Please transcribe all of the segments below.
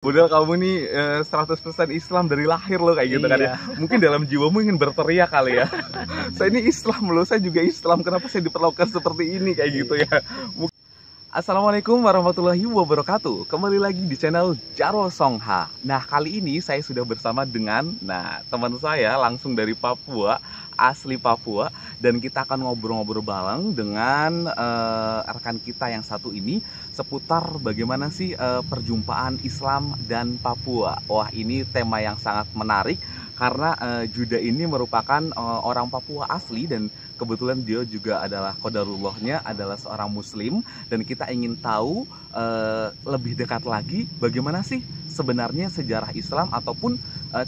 Model kamu nih 100% Islam dari lahir loh kayak gitu kan ya. Mungkin dalam jiwamu ingin berteriak kali ya. Saya ini Islam loh, saya juga Islam. Kenapa saya diperlakukan seperti ini kayak gitu ya. Assalamualaikum warahmatullahi wabarakatuh. Kembali lagi di channel Jarwo Songha. Nah, kali ini saya sudah bersama dengan teman saya langsung dari Papua, asli Papua, dan kita akan ngobrol-ngobrol bareng dengan rekan kita yang satu ini seputar bagaimana sih perjumpaan Islam dan Papua. Wah, ini tema yang sangat menarik karena Juda ini merupakan orang Papua asli dan kebetulan dia juga adalah qadarullahnya adalah seorang muslim, dan kita ingin tahu lebih dekat lagi bagaimana sih sebenarnya sejarah Islam ataupun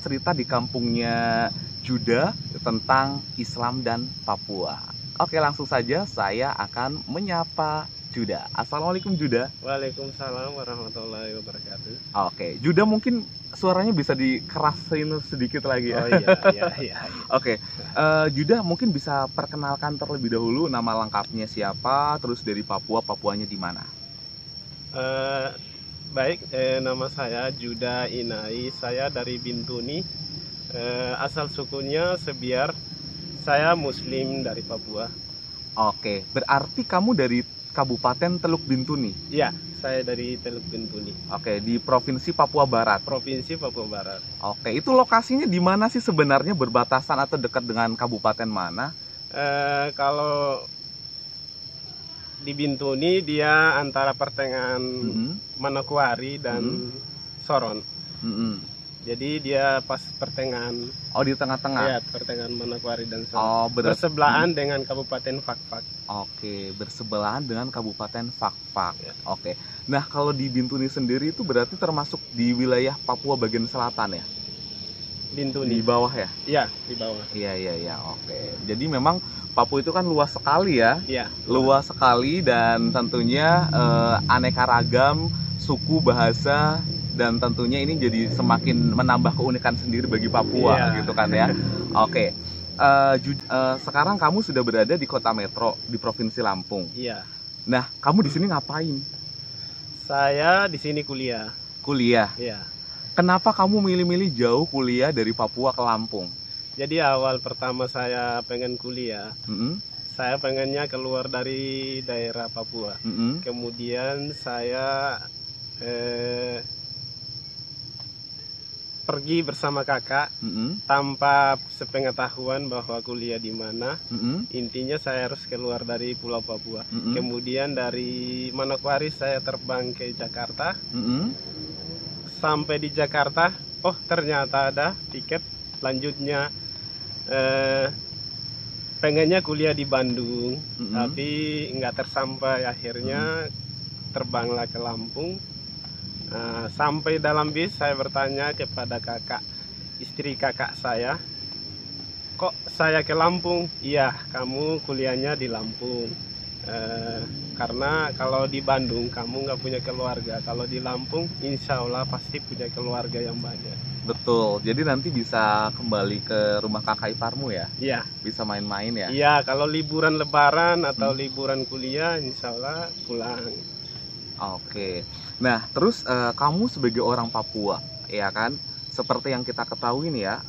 cerita di kampungnya Juda tentang Islam dan Papua. Oke, langsung saja saya akan menyapa Juda. Assalamualaikum Juda. Waalaikumsalam warahmatullahi wabarakatuh. Oke, Juda mungkin suaranya bisa dikerasin sedikit lagi ya. Oh iya. Oke, Juda mungkin bisa perkenalkan terlebih dahulu nama lengkapnya siapa, terus dari Papua, Papuanya di mana? Baik, nama saya Juda Inai, saya dari Bintuni, asal sukunya Sebiar, saya Muslim dari Papua. Oke, berarti kamu dari Kabupaten Teluk Bintuni? Iya, saya dari Teluk Bintuni. Oke, di Provinsi Papua Barat? Provinsi Papua Barat. Oke, itu lokasinya di mana sih sebenarnya, berbatasan atau dekat dengan kabupaten mana? Kalau di Bintuni dia antara pertengahan Manokwari dan Soron. Jadi dia pas pertengahan. Oh, di tengah-tengah? Iya, pertengahan Manokwari dan Soron. Oh, bersebelahan dengan Kabupaten Fakfak. Oke, bersebelahan dengan Kabupaten Fakfak. Ya. Oke. Nah, kalau di Bintuni sendiri itu berarti termasuk di wilayah Papua bagian selatan ya? Bintuni. Di bawah ya? Iya, di bawah. Iya. Oke. Jadi memang Papua itu kan luas sekali ya? Iya. Luas sekali dan tentunya aneka ragam suku, bahasa, dan tentunya ini jadi semakin menambah keunikan sendiri bagi Papua gitu kan ya. Oke. Sekarang kamu sudah berada di kota metro di Provinsi Lampung. Iya. Nah, kamu di sini ngapain? Saya di sini kuliah. Kuliah. Iya. Kenapa kamu milih-milih jauh kuliah dari Papua ke Lampung? Jadi awal pertama saya pengen kuliah, saya pengennya keluar dari daerah Papua. Kemudian saya pergi bersama kakak tanpa sepengetahuan bahwa kuliah di mana. Intinya saya harus keluar dari Pulau Papua. Kemudian dari Manokwari saya terbang ke Jakarta. Sampai di Jakarta, oh ternyata ada tiket lanjutnya. Pengennya kuliah di Bandung, tapi nggak tersampai. Akhirnya terbanglah ke Lampung. Sampai dalam bis saya bertanya kepada kakak, istri kakak saya, kok saya ke Lampung? Iya, kamu kuliahnya di Lampung. Karena kalau di Bandung kamu nggak punya keluarga, kalau di Lampung insya Allah pasti punya keluarga yang banyak. Betul, jadi nanti bisa kembali ke rumah kakak iparmu ya? Iya. Bisa main-main ya? Iya, kalau liburan lebaran atau liburan kuliah insya Allah pulang. Oke, nah terus kamu sebagai orang Papua, ya kan, seperti yang kita ketahui nih ya,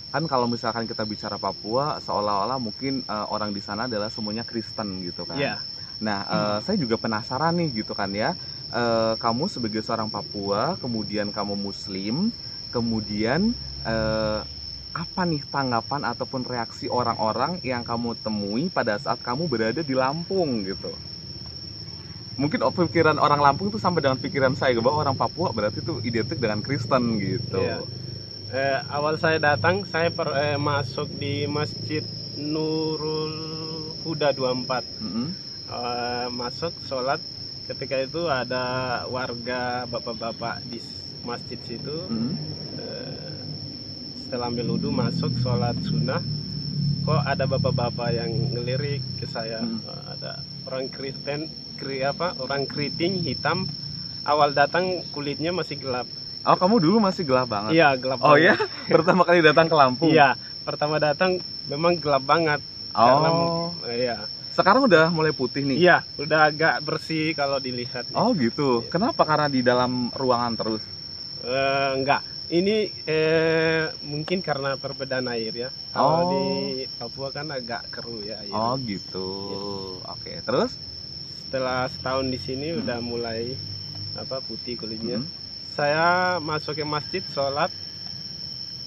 kan kalau misalkan kita bicara Papua, seolah-olah mungkin orang di sana adalah semuanya Kristen gitu kan. Iya. Nah, saya juga penasaran nih gitu kan ya, kamu sebagai seorang Papua, kemudian kamu Muslim, kemudian apa nih tanggapan ataupun reaksi orang-orang yang kamu temui pada saat kamu berada di Lampung gitu? Mungkin pikiran orang Lampung itu sama dengan pikiran saya bahwa orang Papua berarti itu identik dengan Kristen gitu. Iya. Awal saya datang, saya masuk di Masjid Nurul Huda 24. Masuk sholat, ketika itu ada warga bapak-bapak di masjid situ. Setelah ambil wudhu masuk sholat sunnah, kok ada bapak-bapak yang ngelirik ke saya. Ada orang Kristen, orang keriting hitam. Awal datang kulitnya masih gelap. Oh, kamu dulu masih gelap banget? Iya, gelap banget. Oh ya? Pertama kali datang ke Lampung? Iya, pertama datang memang gelap banget. Oh. Iya. Sekarang udah mulai putih nih? Iya, udah agak bersih kalau dilihat. Oh gitu. Iya. Kenapa? Karena di dalam ruangan terus? Enggak. Ini mungkin karena perbedaan air ya. Kalau di Papua kan agak keruh ya air. Oh gitu. Oke. Terus Setelah setahun di sini udah mulai putih kulitnya. Saya masuk ke masjid sholat.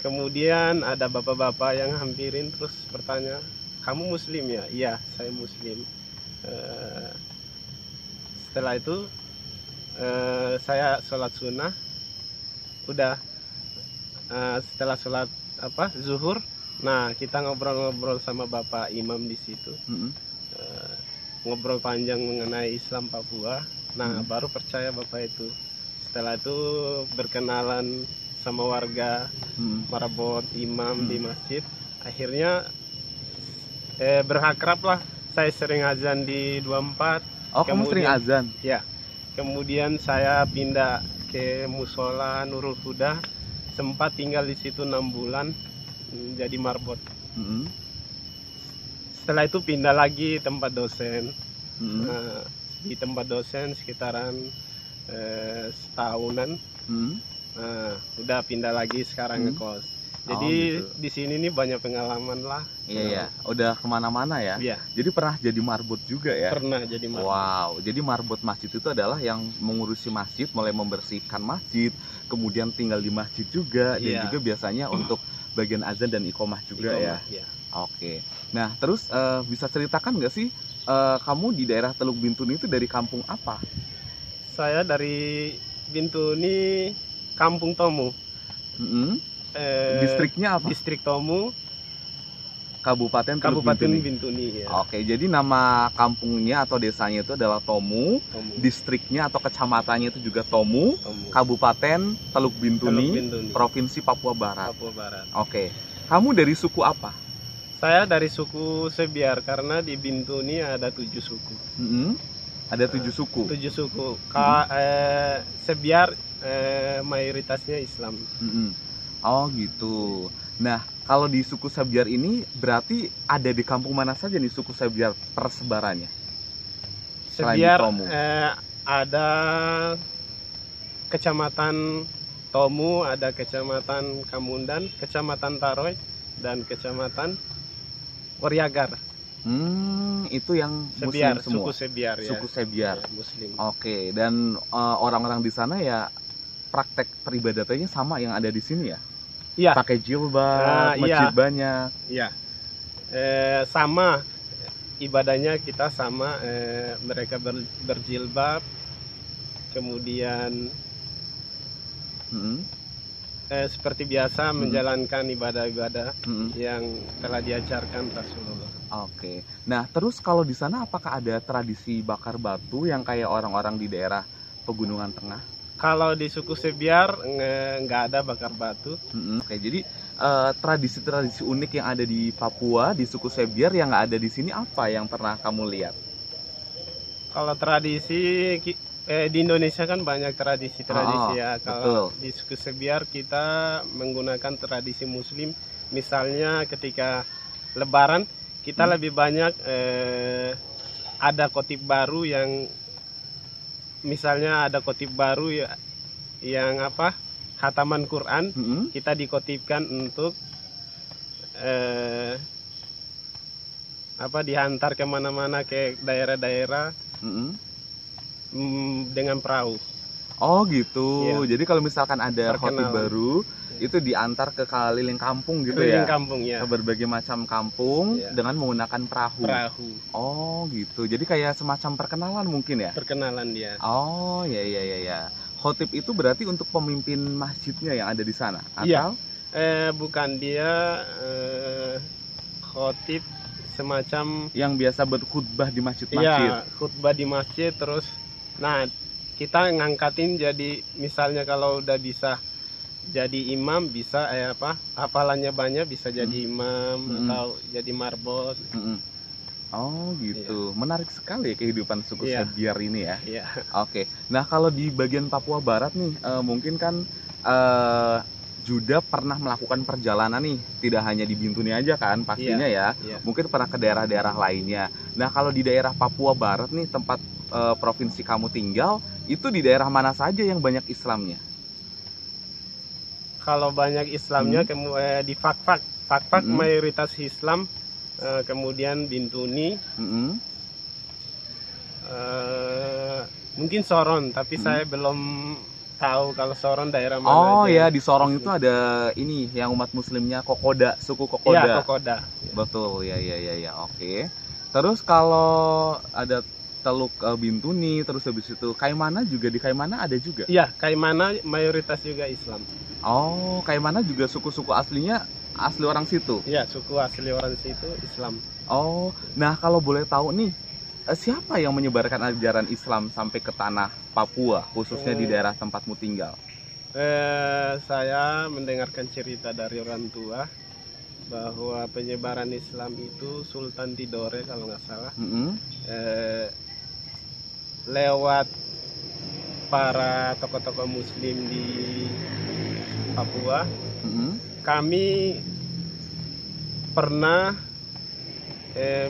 Kemudian ada bapak-bapak yang hampirin terus bertanya, kamu muslim ya? Iya, saya muslim. Setelah itu saya sholat sunnah. Udah setelah sholat zuhur, nah kita ngobrol-ngobrol sama bapak imam di situ. Ngobrol panjang mengenai Islam Papua. Nah baru percaya bapak itu. Setelah itu berkenalan sama warga, marabot, imam di masjid. Akhirnya berakrab lah. Saya sering azan di 24. Oh, kamu sering azan? Ya. Kemudian saya pindah ke musola Nurul Huda. Sempat tinggal di situ 6 bulan jadi marbot. Setelah itu pindah lagi tempat dosen. Nah, di tempat dosen sekitaran setahunan. Nah, udah pindah lagi sekarang ngekos. Jadi gitu. di sini nih banyak pengalaman lah. Iya, udah kemana-mana ya. Iya. Jadi pernah jadi marbot juga ya. Pernah jadi marbot. Wow, jadi marbot masjid itu adalah yang mengurusi masjid, mulai membersihkan masjid, kemudian tinggal di masjid juga, dan juga biasanya untuk bagian azan dan iqomah juga ya. Iya. Oke. Nah, terus bisa ceritakan nggak sih kamu di daerah Teluk Bintuni itu dari kampung apa? Saya dari Bintuni, Kampung Tomu. Distriknya apa? Distrik Tomu, Kabupaten Teluk Kabupaten Bintuni. Bintuni ya. Oke, jadi nama kampungnya atau desanya itu adalah Tomu, distriknya atau kecamatannya itu juga Tomu, Kabupaten Teluk Bintuni, Provinsi Papua Barat. Papua Barat. Oke, kamu dari suku apa? Saya dari suku Sebiar, karena di Bintuni ada 7 suku. Ada 7 suku. 7 suku. Sebiar mayoritasnya Islam. Oh gitu. Nah, kalau di suku Sebiar ini berarti ada di kampung mana saja nih suku Sebiar persebarannya? Sebiar ada Kecamatan Tomu, ada Kecamatan Kamundan, Kecamatan Taroy, dan Kecamatan Waryagar. Itu yang Sebiar, Muslim semua. suku Sebiar ya. Suku Sebiar. Ya, Muslim. Oke, dan orang-orang di sana ya praktek peribadatannya sama yang ada di sini ya? Iya. Pakai jilbab, masjid banyak. Iya. Sama ibadahnya kita sama, mereka berjilbab, kemudian seperti biasa menjalankan ibadah-ibadah yang telah diajarkan Rasulullah. Oke. Nah, terus kalau di sana apakah ada tradisi bakar batu yang kayak orang-orang di daerah Pegunungan Tengah? Kalau di suku Sebiar nggak ada bakar batu. Oke, jadi tradisi-tradisi unik yang ada di Papua, di suku Sebiar yang nggak ada di sini apa yang pernah kamu lihat? Kalau tradisi di Indonesia kan banyak tradisi-tradisi ya. Kalau di suku Sebiar kita menggunakan tradisi Muslim. Misalnya ketika Lebaran kita lebih banyak ada khotib baru yang misalnya ada khotib baru ya, yang khataman Quran, kita dikotibkan untuk dihantar kemana-mana ke daerah-daerah dengan perahu. Oh gitu. Iya. Jadi kalau misalkan ada khotib baru, itu diantar ke keliling kampung gitu ya? Keliling kampung ya. Ke berbagai macam kampung dengan menggunakan perahu. Oh gitu. Jadi kayak semacam perkenalan mungkin ya? Perkenalan dia. Oh ya. Khotib itu berarti untuk pemimpin masjidnya yang ada di sana? Iya. Bukan, dia khotib semacam yang biasa berkhutbah di masjid-masjid. Iya, khutbah di masjid terus. Nah, kita ngangkatin jadi misalnya kalau udah bisa jadi imam, bisa hafalannya banyak, bisa jadi imam atau jadi marbot. Oh gitu, menarik sekali kehidupan suku Sebiar ini ya. Iya. Oke, nah kalau di bagian Papua Barat nih, mungkin kan Juda pernah melakukan perjalanan nih, tidak hanya di Bintuni aja kan pastinya ya. Mungkin pernah ke daerah-daerah lainnya. Nah kalau di daerah Papua Barat nih, tempat provinsi kamu tinggal, itu di daerah mana saja yang banyak Islamnya? Kalau banyak Islamnya di Fakfak mayoritas Islam, kemudian Bintuni, mungkin Sorong, tapi saya belum tahu kalau Sorong daerah mana. Oh aja. ya, di Sorong itu ada ini yang umat muslimnya Kokoda, suku Kokoda. Iya, Kokoda. Betul, ya, oke. Terus kalau ada Teluk Bintuni, terus habis itu Kaimana juga, di Kaimana ada juga? Iya, Kaimana mayoritas juga Islam. Oh, Kaimana juga suku-suku aslinya asli orang situ? Iya, suku asli orang situ Islam. Oh, nah kalau boleh tahu nih, siapa yang menyebarkan ajaran Islam sampai ke tanah Papua, khususnya di daerah tempatmu tinggal? Saya mendengarkan cerita dari orang tua bahwa penyebaran Islam itu Sultan Tidore kalau nggak salah, lewat para tokoh-tokoh Muslim di Papua. Kami pernah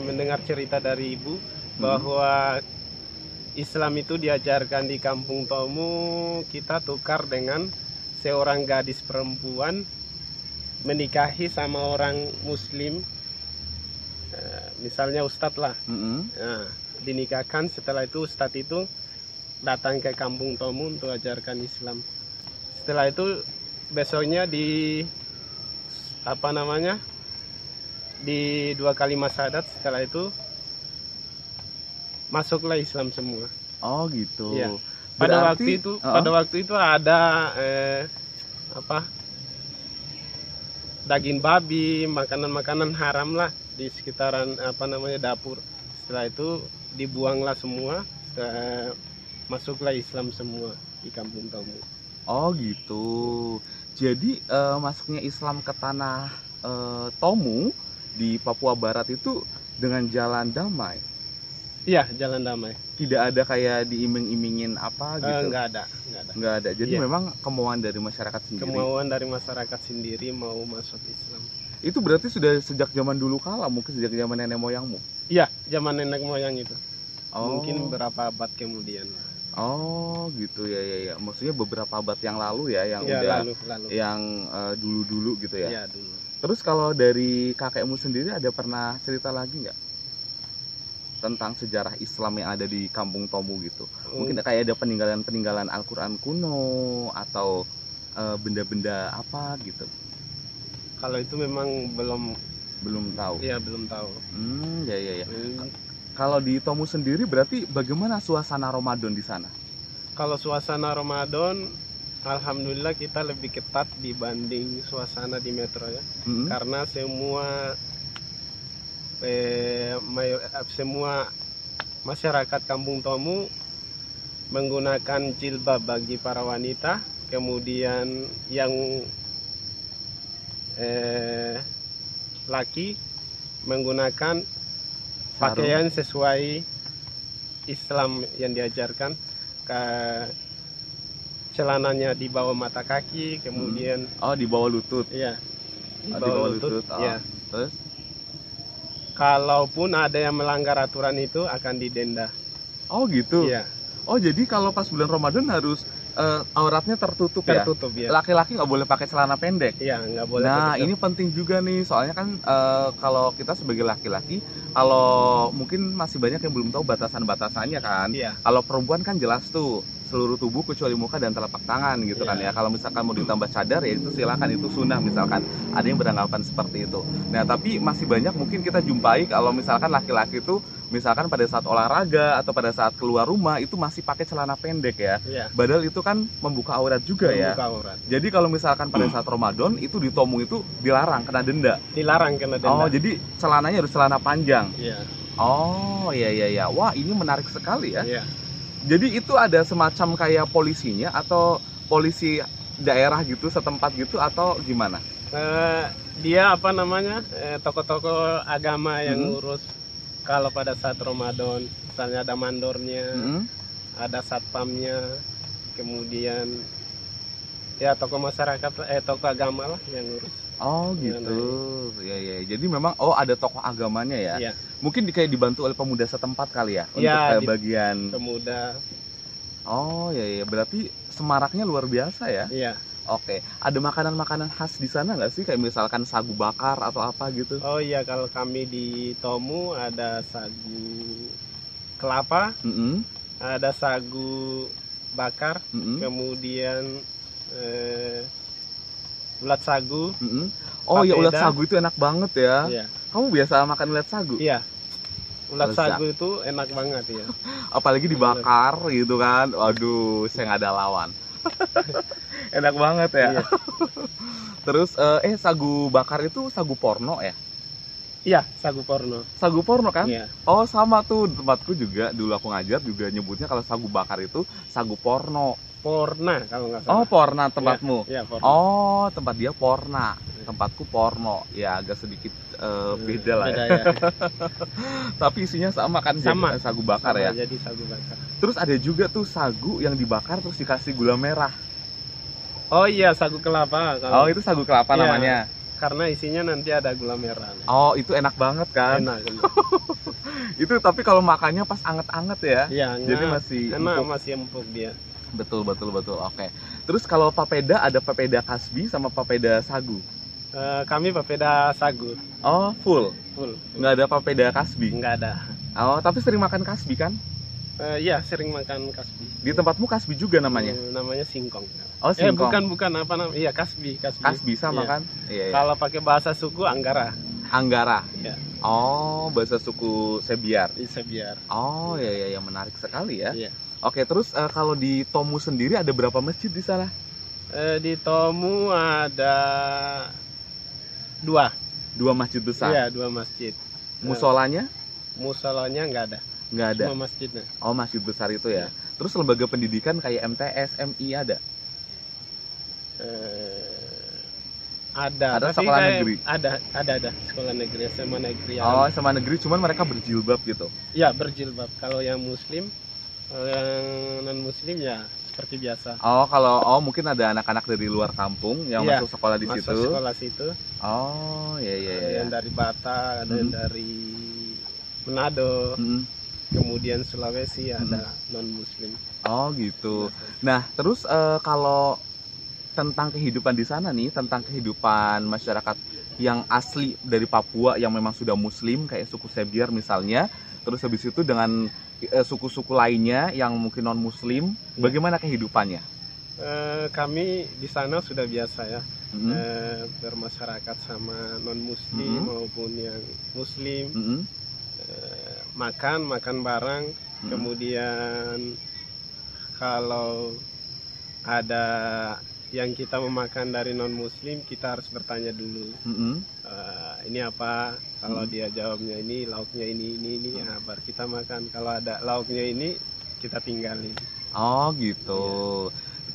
mendengar cerita dari ibu bahwa Islam itu diajarkan di Kampung Tomu, kita tukar dengan seorang gadis perempuan menikahi sama orang Muslim, misalnya Ustadz lah. Nah, dinikahkan, setelah itu Ustadz itu datang ke Kampung Tomu untuk ajarkan Islam. Setelah itu besoknya di di 2 kalimat syahadat, setelah itu masuklah Islam semua. Oh gitu. Ya. Pada waktu itu ada daging babi, makanan-makanan haram lah di sekitaran dapur. Setelah itu dibuanglah semua, masuklah Islam semua di Kampung Tomu. Oh gitu. Jadi masuknya Islam ke tanah Tomu di Papua Barat itu dengan jalan damai. Iya, jalan damai. Tidak ada kayak diiming-imingin apa gitu. Nggak ada. Jadi memang kemauan dari masyarakat sendiri. Kemauan dari masyarakat sendiri mau masuk Islam. Itu berarti sudah sejak zaman dulu kala, mungkin sejak zaman nenek moyangmu. Iya, zaman nenek moyang itu. Oh. Mungkin berapa abad kemudian. Oh, gitu ya. Maksudnya beberapa abad yang lalu ya, yang lalu. Yang dulu-dulu gitu ya. Iya, dulu. Terus kalau dari kakekmu sendiri ada pernah cerita lagi nggak tentang sejarah Islam yang ada di Kampung Tomu gitu? Mungkin kayak ada peninggalan Al-Quran kuno atau benda-benda apa gitu? Kalau itu memang belum tahu. Iya, belum tahu. Ya. Kalau di Tomu sendiri berarti bagaimana suasana Ramadan di sana? Kalau suasana Ramadan, alhamdulillah kita lebih ketat dibanding suasana di metro ya. Karena semua masyarakat Kampung Tomu menggunakan jilbab bagi para wanita, kemudian yang laki menggunakan pakaian sesuai Islam yang diajarkan, celananya di bawah mata kaki, kemudian di bawah lutut. Iya, di bawah lutut. Ya. Terus kalaupun ada yang melanggar aturan itu akan didenda. Oh gitu. Iya. Oh jadi kalau pas bulan Ramadan harus auratnya tertutup ya? Tertutup ya. Laki-laki nggak boleh pakai celana pendek. Iya, nggak boleh. Nah ini penting juga nih, soalnya kan kalau kita sebagai laki-laki, kalau mungkin masih banyak yang belum tahu batasan-batasannya kan. Iya. Kalau perempuan kan jelas tuh seluruh tubuh kecuali muka dan telapak tangan gitu kan ya. Kalau misalkan mau ditambah cadar ya itu silakan, itu sunnah misalkan. Ada yang beranggapan seperti itu. Nah tapi masih banyak mungkin kita jumpai kalau misalkan laki-laki itu misalkan pada saat olahraga atau pada saat keluar rumah itu masih pakai celana pendek ya. Padahal itu kan membuka aurat juga ya. Aurat. Jadi kalau misalkan pada saat Ramadan itu di Tomu itu dilarang, kena denda. Dilarang kena denda. Oh jadi celananya harus celana panjang. Iya. Oh iya. Wah ini menarik sekali ya. Iya. Jadi itu ada semacam kayak polisinya atau polisi daerah gitu setempat gitu atau gimana? Dia tokoh-tokoh agama yang ngurus. Kalau pada saat Ramadan, misalnya ada mandornya, ada satpamnya, kemudian ya tokoh masyarakat, tokoh agama lah yang ngurus. Oh gitu, ya. Jadi memang ada tokoh agamanya ya. Iya. Mungkin kayak dibantu oleh pemuda setempat kali ya, untuk kayak bagian pemuda. Oh ya, berarti semaraknya luar biasa ya. Iya. Oke, ada makanan-makanan khas di sana nggak sih? Kayak misalkan sagu bakar atau apa gitu? Oh iya, kalau kami di Tomu ada sagu kelapa, Mm-mm, ada sagu bakar, mm-mm, kemudian ulat sagu, mm-mm. Oh ya, ulat papeda. sagu itu enak banget ya. Iya, Kamu biasa makan ulat sagu? iya. Ulat Lezat. sagu itu enak banget ya. Apalagi dibakar gitu kan. Waduh, saya nggak ada lawan. Enak banget ya. Iya, Terus sagu bakar itu sagu porno ya? iya, sagu porno. Sagu porno kan? Iya. Oh sama tuh, tempatku juga dulu aku ngajar juga nyebutnya kalau sagu bakar itu sagu porno. Porna kalau nggak Oh salah. porna tempatmu? Iya, porna. Oh tempat dia porna, tempatku porno. Ya agak sedikit beda lah ya. Beda ya. Tapi isinya sama kan, Sama. jadi sagu bakar Sama, ya. jadi sagu bakar. Terus ada juga tuh sagu yang dibakar terus dikasih gula merah. Oh iya, sagu kelapa. Oh itu sagu kelapa Iya. namanya. Karena isinya nanti ada gula merah. Oh itu enak banget kan. Enak. Enak. Itu tapi kalau makannya pas anget-anget ya. Iya, Jadi masih enak, empuk. masih empuk dia. Betul. Oke. Terus kalau papeda ada papeda kasbi sama papeda sagu. Kami papeda sagu Oh full. full. Nggak ada papeda kasbi. Nggak ada. Oh tapi sering makan kasbi kan? Iya, sering makan kasbi. Di tempatmu kasbi juga namanya? Namanya singkong. Oh singkong. Bukan apa namanya? Iya, kasbi. Kasbi sama Iya. kan? Iya. Kalau pakai bahasa suku Anggara. Anggara. Iya. Oh bahasa suku Sebiar. Bisa biar. Oh iya menarik sekali ya. Iya. Oke terus kalau di Tomu sendiri ada berapa masjid di sana? Di Tomu ada dua. Dua masjid besar. Iya, dua masjid. Musolanya Musolanya nggak ada. nggak ada. Cuma masjidnya. Oh masjid besar itu ya. Iya. Terus lembaga pendidikan kayak MTS, MI ada? Ada. Ada tapi sekolah kayak- negeri? Ada sekolah negeri, SMA negeri. Oh sama negeri cuman mereka berjilbab gitu. Ya, berjilbab. Kalau yang muslim, kalau yang non muslim ya seperti biasa. Oh mungkin ada anak-anak dari luar kampung yang Iya, masuk sekolah di Masuk situ. sekolah situ. Oh Ada iya. yang dari Batak, ada yang Mhm. dari Manado, Mm-mm. kemudian Sulawesi ada non muslim. Oh gitu. Nah terus kalau tentang kehidupan di sana nih, tentang kehidupan masyarakat yang asli dari Papua yang memang sudah muslim kayak suku Sebiar misalnya, terus habis itu dengan suku-suku lainnya yang mungkin non muslim, Iya. bagaimana kehidupannya? Kami di sana sudah biasa ya, Mm-mm. bermasyarakat sama non muslim Mhm. maupun yang muslim, Mm-mm. makan bareng. Mm-mm. Kemudian kalau ada yang kita memakan dari non muslim, kita harus bertanya dulu, Mm-mm. ini apa. Kalau dia jawabnya ini, lauknya ini, ya, baru kita makan. Kalau ada lauknya ini, kita tinggalin. Oh gitu.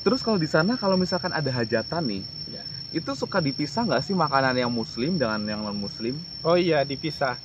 Terus kalau di sana kalau misalkan ada hajatan nih, Ya. itu suka dipisah nggak sih makanan yang muslim dengan yang non muslim? Oh iya, dipisah.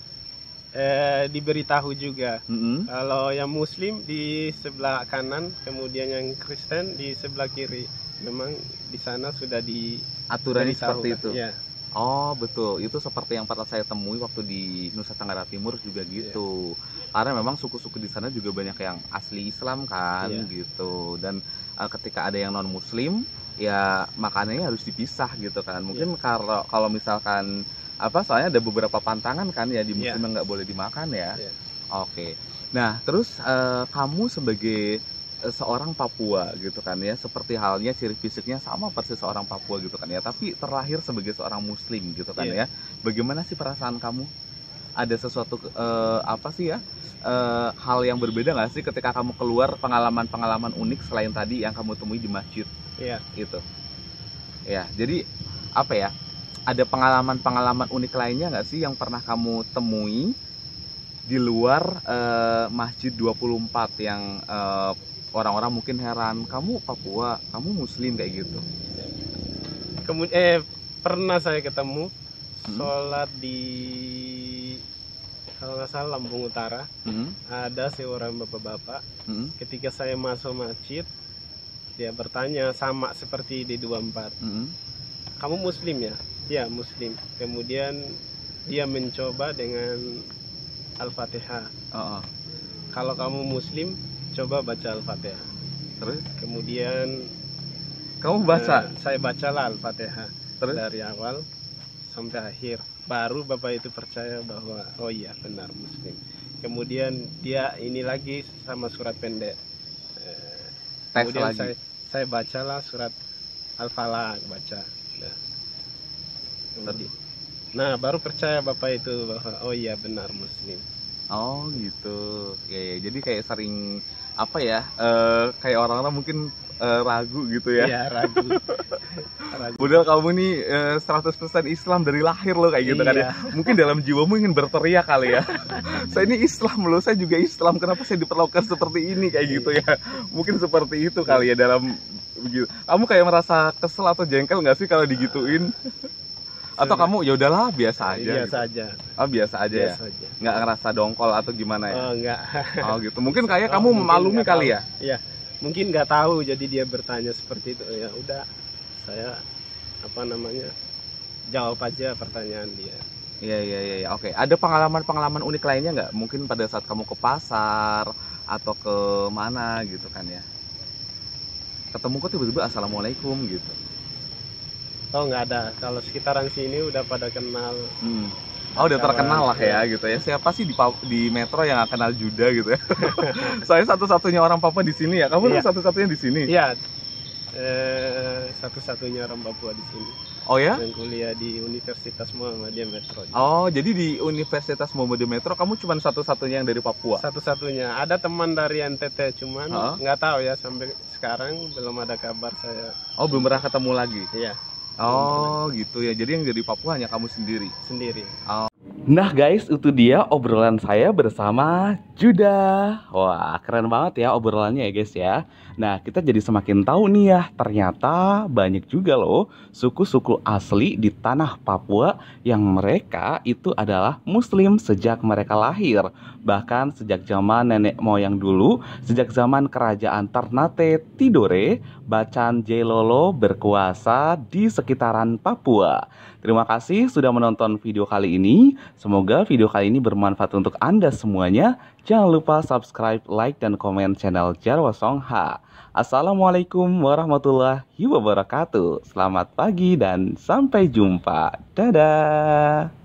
Diberitahu juga. Mm-mm. Kalau yang muslim di sebelah kanan, kemudian yang Kristen di sebelah kiri. Memang di sana sudah Aturannya diberitahu, seperti kan? itu. Iya. Oh betul, itu seperti yang pernah saya temui waktu di Nusa Tenggara Timur juga gitu. Karena memang suku-suku di sana juga banyak yang asli Islam kan Iya. gitu. Dan ketika ada yang non Muslim, ya makanannya harus dipisah gitu kan. Mungkin kalau misalkan soalnya ada beberapa pantangan kan ya di Muslim yang nggak boleh dimakan ya. Iya. Oke. Nah terus kamu sebagai seorang Papua gitu kan ya, seperti halnya ciri fisiknya sama persis seorang Papua gitu kan ya, tapi terlahir sebagai seorang Muslim gitu kan ya. Bagaimana sih perasaan kamu? Ada sesuatu hal yang berbeda nggak sih ketika kamu keluar, pengalaman-pengalaman unik selain tadi yang kamu temui di masjid? Iya. Gitu. Ya, jadi apa ya? Ada pengalaman-pengalaman unik lainnya nggak sih yang pernah kamu temui di luar Masjid 24 yang orang-orang mungkin heran, kamu Papua, kamu Muslim kayak gitu? Kemudian pernah saya ketemu sholat di, kalau nggak salah, Lampung Utara. Ada seorang bapak-bapak. Ketika saya masuk masjid, dia bertanya sama seperti di 24. Kamu Muslim ya? Ya, Muslim. Kemudian dia mencoba dengan Al-Fatihah. Kalau kamu Muslim, coba baca Al-Fatihah. Terus? Kemudian Kamu baca? Saya bacalah Al-Fatihah Terus? dari awal sampai akhir. Baru bapak itu percaya bahwa oh iya benar Muslim. Kemudian dia ini lagi sama surat pendek. Teks Kemudian lagi. saya bacalah surat Al-Falaq baca. Nah, baru percaya bapak itu bahwa oh iya benar Muslim. Oh gitu. Ya, jadi kayak sering apa ya? Kayak orang-orang mungkin ragu gitu ya. Iya, ragu. Padahal kamu nih 100% Islam dari lahir loh kayak gitu kan ya. Mungkin dalam jiwamu ingin berteriak kali ya. Saya ini Islam loh, saya juga Islam. Kenapa saya diperlakukan seperti ini kayak gitu ya? Mungkin seperti itu kali ya dalam begitu. Kamu kayak merasa kesel atau jengkel nggak sih kalau digituin? Atau kamu ya udahlah biasa aja? Biasa gitu? aja. Oh biasa aja ya. Aja. Nggak ngerasa dongkol atau gimana ya? Oh enggak. Oh gitu. Mungkin kayak kamu memaklumi kali ya? Iya. Mungkin nggak tahu jadi dia bertanya seperti itu. Ya udah, saya jawab aja pertanyaan dia. Iya. Oke. Ada pengalaman unik lainnya nggak? Mungkin pada saat kamu ke pasar atau ke mana gitu kan ya? Ketemu kok tiba-tiba assalamualaikum gitu. Oh nggak ada. Kalau sekitaran sini udah pada kenal. Oh udah terkenal lah ya gitu ya. Siapa sih di Metro yang nggak kenal Juda gitu ya? Saya satu-satunya orang Papua di sini ya. Kamu satu-satunya di sini? Iya. Satu-satunya orang Papua di sini. Oh ya? Yang kuliah di Universitas Muhammadiyah Metro. Oh jadi di Universitas Muhammadiyah Metro kamu cuma satu-satunya yang dari Papua? Satu-satunya. Ada teman dari NTT cuman nggak tahu ya sampai sekarang belum ada kabar saya. Oh belum pernah ketemu lagi? Iya. Oh gitu ya. Jadi yang dari Papua hanya kamu sendiri? Sendiri. Oh. Nah guys, itu dia obrolan saya bersama Juda. Wah, keren banget ya obrolannya ya guys ya. Nah, kita jadi semakin tahu nih ya, ternyata banyak juga loh suku-suku asli di tanah Papua yang mereka itu adalah Muslim sejak mereka lahir. Bahkan sejak zaman nenek moyang dulu, sejak zaman kerajaan Ternate Tidore, Bacan Jailolo berkuasa di sekitaran Papua. Terima kasih sudah menonton video kali ini. Semoga video kali ini bermanfaat untuk Anda semuanya. Jangan lupa subscribe, like, dan komen channel Jarwo Songha. Assalamualaikum warahmatullahi wabarakatuh. Selamat pagi dan sampai jumpa. Dadah.